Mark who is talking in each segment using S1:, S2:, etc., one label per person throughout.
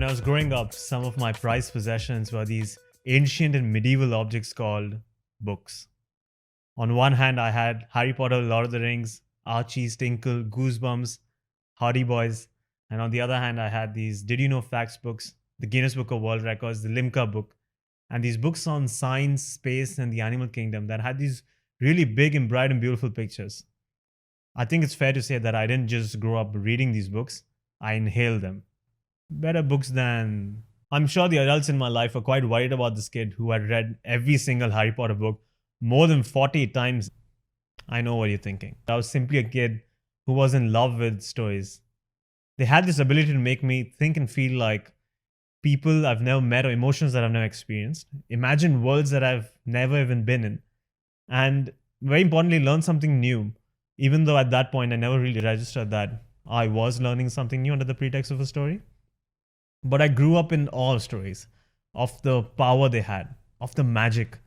S1: I was growing up, some of my prized possessions were these ancient and medieval objects called books. On one hand, I had Harry Potter, Lord of the Rings, Archie, Tinkle, Goosebumps, Hardy Boys. And on the other hand, I had these Did You Know Facts books, the Guinness Book of World Records, the Limca book, and these books on science, space, and the animal kingdom that had these really big and bright and beautiful pictures. I think it's fair to say that I didn't just grow up reading these books, I inhaled them. Better books than. I'm sure the adults in my life are quite worried about this kid who had read every single Harry Potter book more than 40 times. I know what you're thinking. I was simply a kid who was in love with stories. They had this ability to make me think and feel like people I've never met or emotions that I've never experienced. Imagine worlds that I've never even been in. And very importantly, learn something new. Even though at that point I never really registered that I was learning something new under the pretext of a story. But I grew up in awe of stories, of the power they had, of the magic.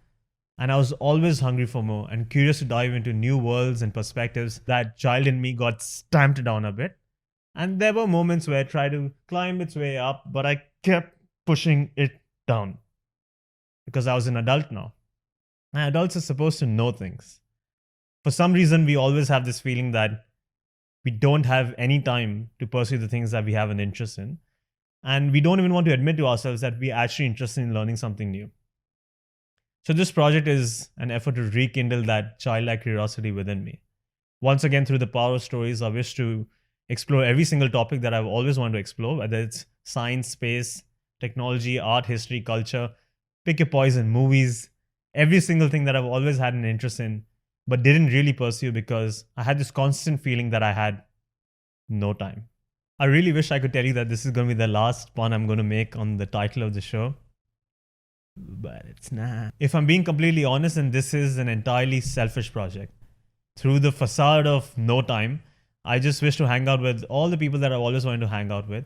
S1: And I was always hungry for more and curious to dive into new worlds and perspectives. That child in me got stamped down a bit. And there were moments where I tried to climb its way up, but I kept pushing it down. Because I was an adult now. And adults are supposed to know things. For some reason, we always have this feeling that we don't have any time to pursue the things that we have an interest in. And we don't even want to admit to ourselves that we're actually interested in learning something new. So this project is an effort to rekindle that childlike curiosity within me. Once again, through the power of stories, I wish to explore every single topic that I've always wanted to explore, whether it's science, space, technology, art, history, culture, pick your poison, movies, every single thing that I've always had an interest in, but didn't really pursue because I had this constant feeling that I had no time. I really wish I could tell you that this is going to be the last pun I'm going to make on the title of the show, but it's not. If I'm being completely honest, then this is an entirely selfish project. Through the facade of no time, I just wish to hang out with all the people that I've always wanted to hang out with,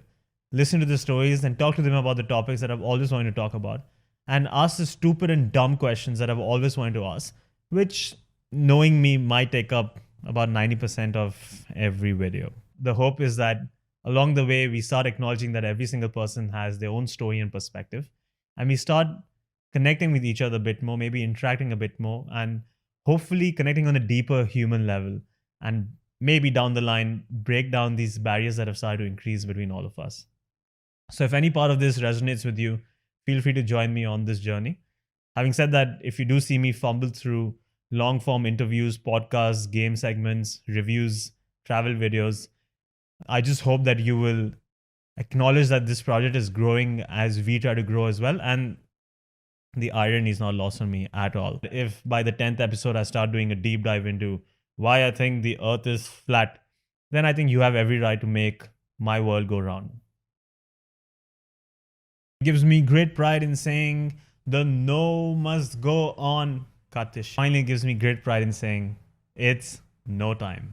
S1: listen to the stories and talk to them about the topics that I've always wanted to talk about, and ask the stupid and dumb questions that I've always wanted to ask, which, knowing me, might take up about 90% of every video. The hope is that along the way, we start acknowledging that every single person has their own story and perspective, and we start connecting with each other a bit more, maybe interacting a bit more, and hopefully connecting on a deeper human level, and maybe down the line, break down these barriers that have started to increase between all of us. So if any part of this resonates with you, feel free to join me on this journey. Having said that, if you do see me fumble through long form interviews, podcasts, game segments, reviews, travel videos, I just hope that you will acknowledge that this project is growing as we try to grow as well. And the irony is not lost on me at all. If by the 10th episode I start doing a deep dive into why I think the earth is flat, then I think you have every right to make my world go round. It gives me great pride in saying the no must go on, Katish. Finally, it gives me great pride in saying it's no time.